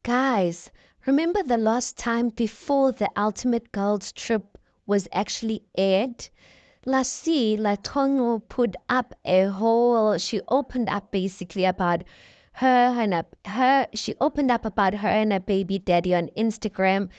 Guys, remember the last time before the Ultimate Girls Trip was actually aired? LaConco put up she opened up basically about she opened up about her and her baby daddy on Instagram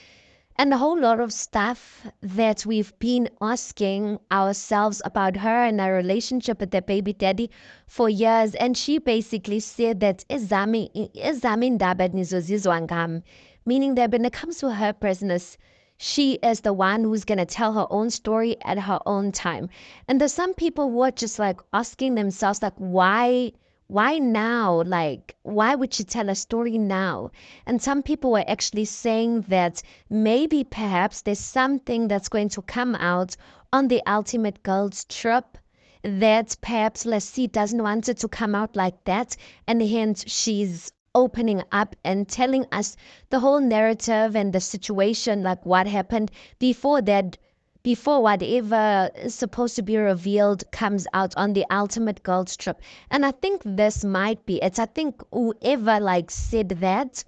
and a whole lot of stuff that we've been asking ourselves about her and her relationship with their baby daddy for years. And she basically said that ezami indaba nizozizwa ngami, meaning that when it comes to her business, she is the one who's going to tell her own story at her own time. And there's some people who are just like asking themselves, like, why now? Like, why would she tell a story now? And some people were actually saying that maybe perhaps there's something that's going to come out on the Ultimate Girls Trip that perhaps Lassie doesn't want it to come out like that. And hence she's opening up and telling us the whole narrative and the situation, like what happened before that, before whatever is supposed to be revealed comes out on the Ultimate Girls Trip. And I think this might be it. I think whoever like said that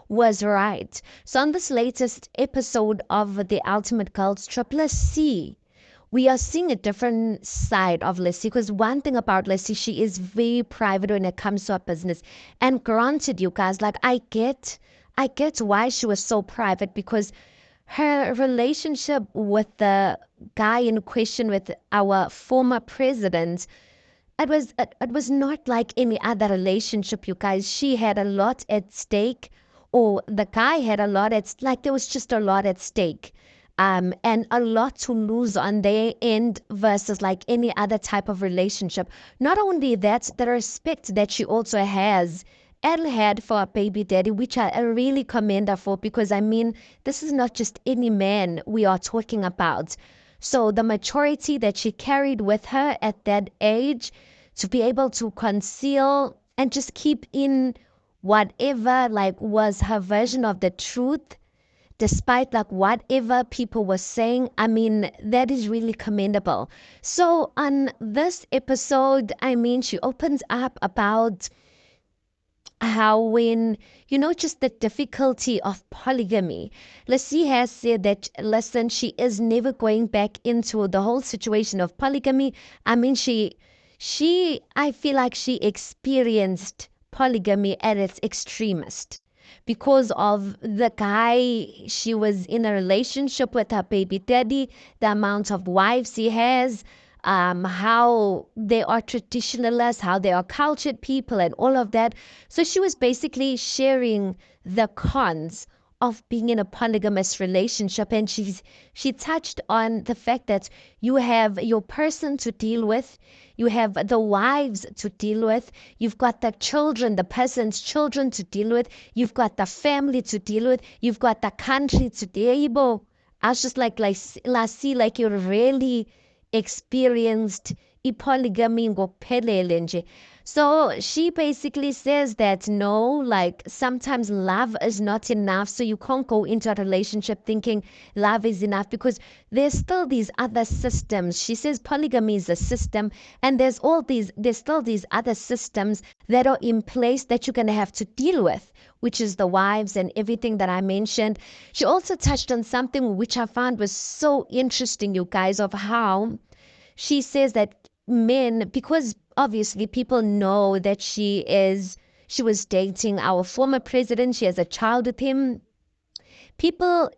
was right. So on this latest episode of the Ultimate Girls Trip, let's see. We are seeing a different side of Lissy because one thing about Lissy, she is very private when it comes to her business. And granted, you guys, like I get why she was so private because her relationship with the guy in question, with our former president, it was not like any other relationship, you guys. She had a lot at stake, or the guy had a lot at like there was just a lot at stake. And a lot to lose on their end versus like any other type of relationship. Not only that, the respect that she also has and had for a baby daddy, which I really commend her for because I mean, this is not just any man we are talking about. So the maturity that she carried with her at that age to be able to conceal and just keep in whatever like was her version of the truth despite like whatever people were saying. I mean, that is really commendable. So on this episode, I mean, she opens up about how when just the difficulty of polygamy. Lassie has said that listen, she is never going back into the whole situation of polygamy. I mean, she I feel like she experienced polygamy at its extremist because of the guy she was in a relationship with, her baby daddy, the amount of wives he has, how they are traditionalists, how they are cultured people, and all of that. So she was basically sharing the cons of being in a polygamous relationship, and she touched on the fact that you have your person to deal with, you have the wives to deal with, you've got the children, the person's children to deal with, you've got the family to deal with, you've got the country to deal with. I was just like Lassie, like you really experienced polygamy ngokuphelele nje. So she basically says that no, like sometimes love is not enough. So you can't go into a relationship thinking love is enough because there's still these other systems. She says polygamy is a system, and there's still these other systems that are in place that you're going to have to deal with, which is the wives and everything that I mentioned. She also touched on something which I found was so interesting, you guys, of how she says that men, because obviously people know that she was dating our former president, she has a child with him. People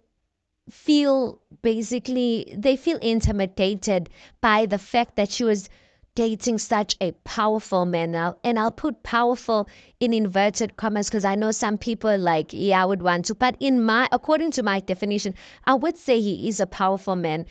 feel basically they feel intimidated by the fact that she was dating such a powerful man now, and I'll put powerful in inverted commas because I know some people are like, yeah, I would want to, but according to my definition, I would say he is a powerful man.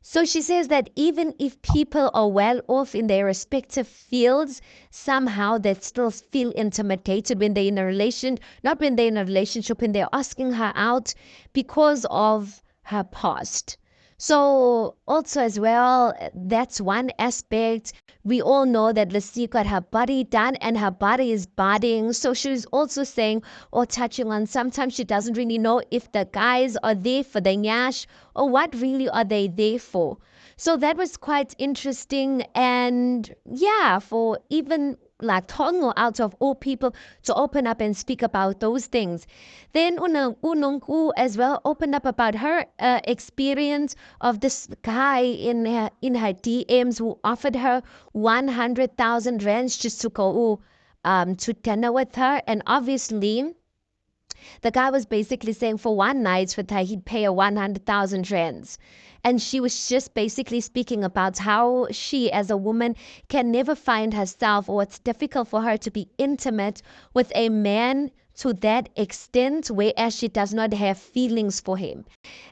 So she says that even if people are well off in their respective fields, somehow they still feel intimidated when they're in a relation, not when they're in a relationship, when they're asking her out because of her past. So also as well, that's one aspect. We all know that Lassie got her body done and her body is budding. So she's also saying or touching on sometimes she doesn't really know if the guys are there for the nyash or what really are they there for. So that was quite interesting. And yeah, for even like Tongo out of all people to open up and speak about those things. Then Unonku as well opened up about her experience of this guy in her DMs who offered her 100,000 rands just to go to dinner with her. And obviously, the guy was basically saying for one night with her, he'd pay her 100,000 rands. And she was just basically speaking about how she, as a woman, can never find herself, or it's difficult for her to be intimate with a man to that extent, whereas she does not have feelings for him.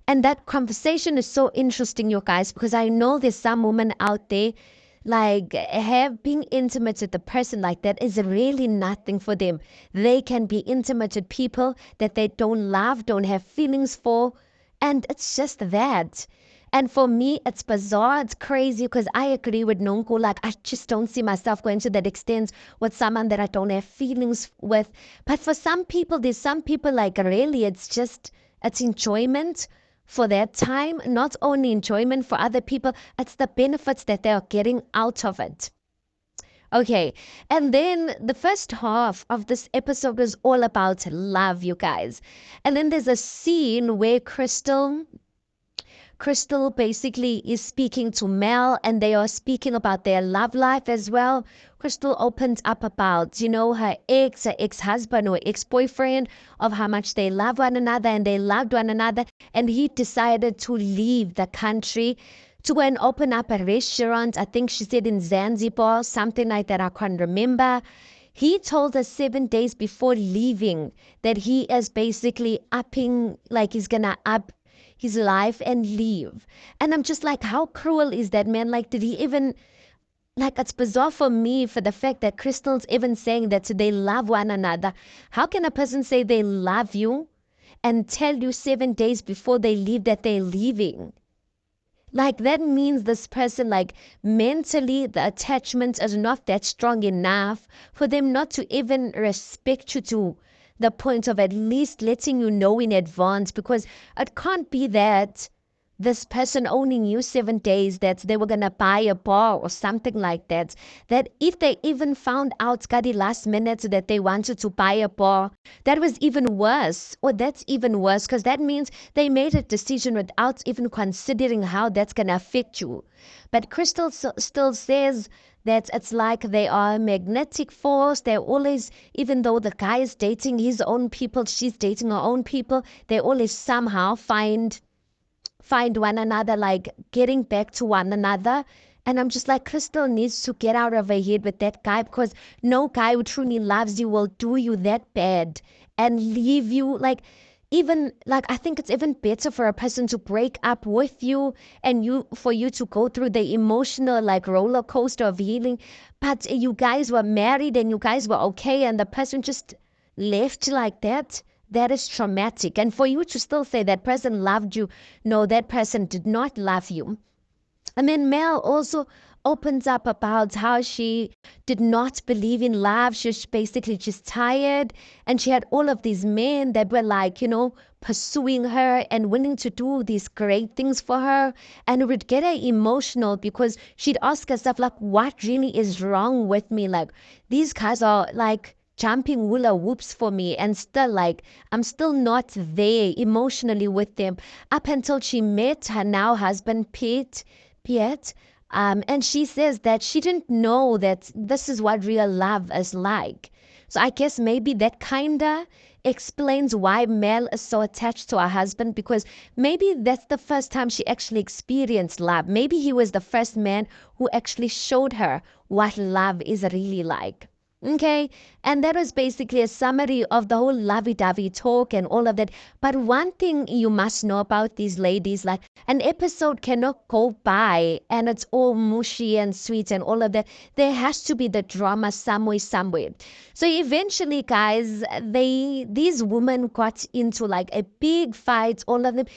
And that conversation is so interesting, you guys, because I know there's some women out there like have being intimate with a person like that is really nothing for them. They can be intimate with people that they don't love, don't have feelings for, and it's just that. And for me, it's bizarre, it's crazy because I agree with Nonko. Like, I just don't see myself going to that extent with someone that I don't have feelings with. But for some people, there's some people like really, it's enjoyment for that time, not only enjoyment for other people, it's the benefits that they are getting out of it. Okay, and then the first half of this episode was all about love, you guys. And then there's a scene where Crystal basically is speaking to Mel, and they are speaking about their love life as well. Crystal opens up about, her ex-husband or ex-boyfriend, of how much they love one another and they loved one another. And he decided to leave the country to go and open up a restaurant. I think she said in Zanzibar, something like that. I can't remember. He told us 7 days before leaving that he is basically upping, like he's gonna up his life and leave. And I'm just like, how cruel is that, man? Like, did he even, like, it's bizarre for me for the fact that Crystal's even saying that they love one another. How can a person say they love you and tell you 7 days before they leave that they're leaving? Like, that means this person, like, mentally, the attachment is not that strong enough for them not to even respect you to the point of at least letting you know in advance, because it can't be that this person only knew 7 days that they were going to buy a bar or something like that. That if they even found out, Skadi, last minute that they wanted to buy a bar, that was even worse. Or that's even worse, because that means they made a decision without even considering how that's going to affect you. But Crystal still says that it's like they are a magnetic force. They're always, even though the guy is dating his own people, she's dating her own people, they always somehow find one another, like getting back to one another. And I'm just like, Crystal needs to get out of her head with that guy, because no guy who truly loves you will do you that bad and leave you. Like, even like, I think it's even better for a person to break up with you and for you to go through the emotional like roller coaster of healing. But you guys were married and you guys were okay, and the person just left like that. That is traumatic. And for you to still say that person loved you, no, that person did not love you. And then Mel also opens up about how she did not believe in love. She was basically just tired. And she had all of these men that were like, pursuing her and willing to do these great things for her. And it would get her emotional, because she'd ask herself, like, what really is wrong with me? Like, these guys are like jumping hula whoops for me, and still like I'm still not there emotionally with them, up until she met her now husband Piet. And she says that she didn't know that this is what real love is like. So I guess maybe that kinda explains why Mel is so attached to her husband, because maybe that's the first time she actually experienced love. Maybe he was the first man who actually showed her what love is really like. Okay, and that was basically a summary of the whole lovey-dovey talk and all of that. But one thing you must know about these ladies, like, an episode cannot go by and it's all mushy and sweet and all of that. There has to be the drama somewhere. So eventually, guys, these women got into like a big fight, all of them.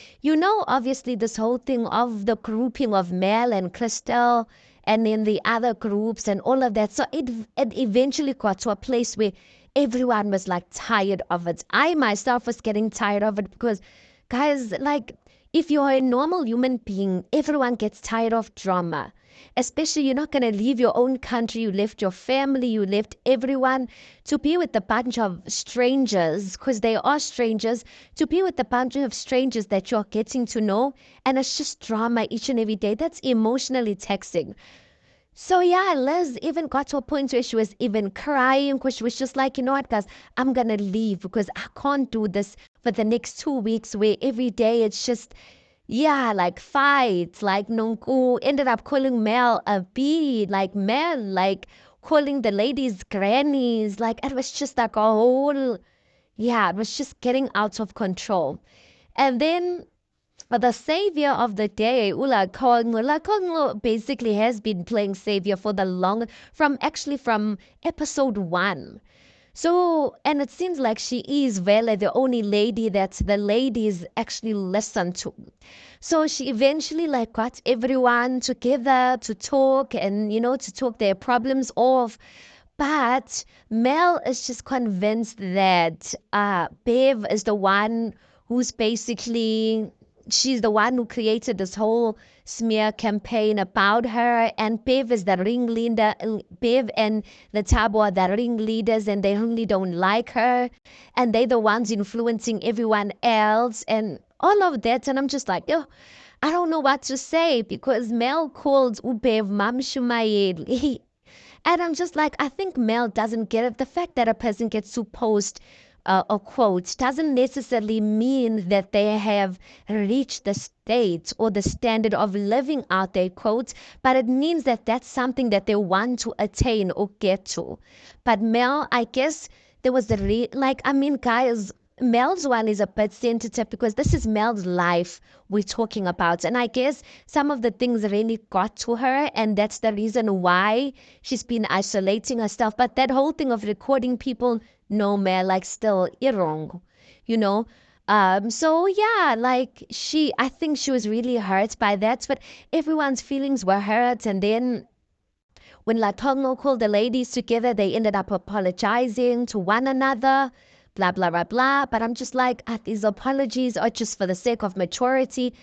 Obviously this whole thing of the grouping of Mel and Crystal, and in the other groups and all of that. So it eventually got to a place where everyone was like tired of it. I myself was getting tired of it, because guys, like, If you're a normal human being, everyone gets tired of drama. Especially, you're not going to leave your own country. You left your family, you left everyone to be with a bunch of strangers, because they are strangers, to be with a bunch of strangers that you're getting to know. And it's just drama each and every day. That's emotionally taxing. So yeah, Liz even got to a point where she was even crying because she was just like, you know what, guys, I'm gonna leave because I can't do this for the next 2 weeks where every day it's just, yeah, like fights, like Nonku ended up calling Mel a bee, like Mel, like calling the ladies grannies, like it was just like a whole, yeah, it was just getting out of control. And then the savior of the day, LaConco basically has been playing savior for the long, from episode one. So, and it seems like she is Vela, the only lady that the ladies actually listen to. So she eventually like got everyone together to talk and, to talk their problems off. But Mel is just convinced that Bev is the one who's basically, she's the one who created this whole smear campaign about her, and Bev is the ringleader. Bev and the Tabo are the ringleaders, and they really don't like her, and they're the ones influencing everyone else, and all of that. And I'm just like, oh, I don't know what to say because Mel called Ubev Mam Shumayel. And I'm just like, I think Mel doesn't get it. The fact that a person gets to post a quote doesn't necessarily mean that they have reached the state or the standard of living out their quote, but it means that that's something that they want to attain or get to. But Mel, I guess there was like, I mean, guys, Mel's one is a bit sensitive because this is Mel's life we're talking about. And I guess some of the things really got to her, and that's the reason why she's been isolating herself. But that whole thing of recording people, no, Mel, like still wrong, you know? So yeah, like I think she was really hurt by that, but everyone's feelings were hurt. And then when LaConco called the ladies together, they ended up apologizing to one another, blah, blah, blah, blah. But I'm just like, these apologies are just for the sake of maturity.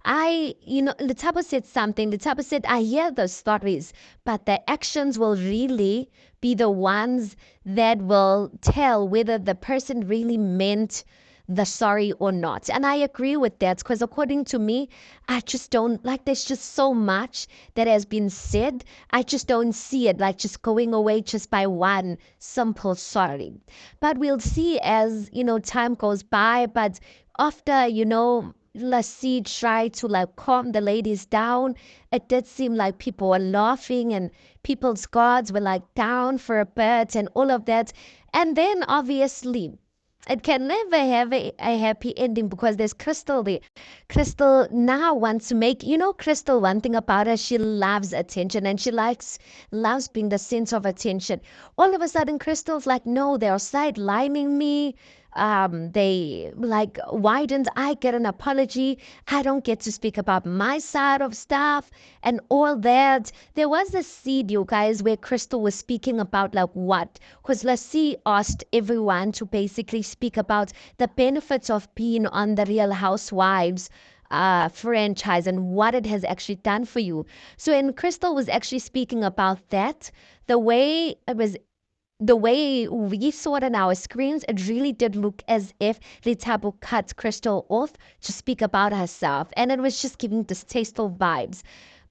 Letabo said something. Letabo said, I hear those stories, but the actions will really be the ones that will tell whether the person really meant the sorry or not. And I agree with that because according to me, I just don't like, there's just so much that has been said. I just don't see it like just going away just by one simple sorry. But we'll see as, time goes by. But after, Lassie tried to like calm the ladies down. It did seem like people were laughing and people's guards were like down for a bit and all of that. And then obviously it can never have a happy ending because there's Crystal there. Crystal now wants to make, Crystal, one thing about her, she loves attention and she loves being the center of attention. All of a sudden, Crystal's like, no, they're sidelining me. They like, why didn't I get an apology? I don't get to speak about my side of stuff and all that. There was a seed, you guys, where Crystal was speaking about like what? Because Lassie asked everyone to basically speak about the benefits of being on the Real Housewives franchise and what it has actually done for you. So, and Crystal was actually speaking about that, the way it was, the way we saw it on our screens, it really did look as if Letabo cut Crystal off to speak about herself, and it was just giving distasteful vibes.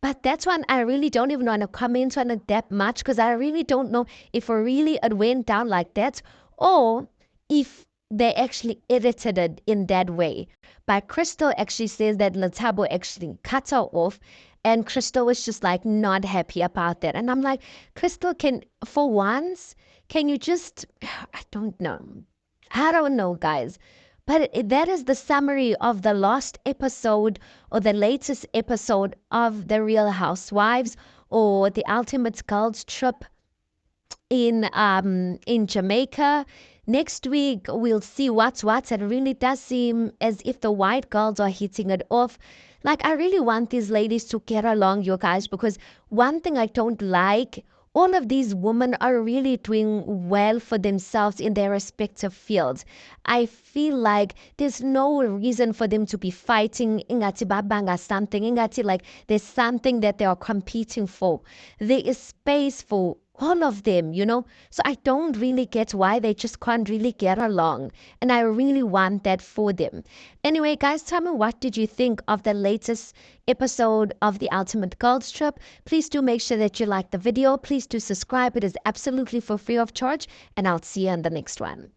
But that's one I really don't even want to comment on it that much because I really don't know if really it went down like that or if they actually edited it in that way. But Crystal actually says that Letabo actually cut her off, and Crystal was just like not happy about that. And I'm like, Crystal, for once, can you just, I don't know. I don't know, guys. But that is the summary of the last episode or the latest episode of The Real Housewives or the Ultimate Girls Trip in Jamaica. Next week we'll see what's what. It really does seem as if the white girls are hitting it off. Like I really want these ladies to get along, you guys, because one thing I don't like, all of these women are really doing well for themselves in their respective fields. I feel like there's no reason for them to be fighting ingati babanga something, ingati like there's something that they are competing for. There is space for all of them, you know. So I don't really get why they just can't really get along. And I really want that for them. Anyway, guys, tell me, what did you think of the latest episode of the Ultimate Girls Trip? Please do make sure that you like the video. Please do subscribe. It is absolutely for free of charge. And I'll see you in the next one.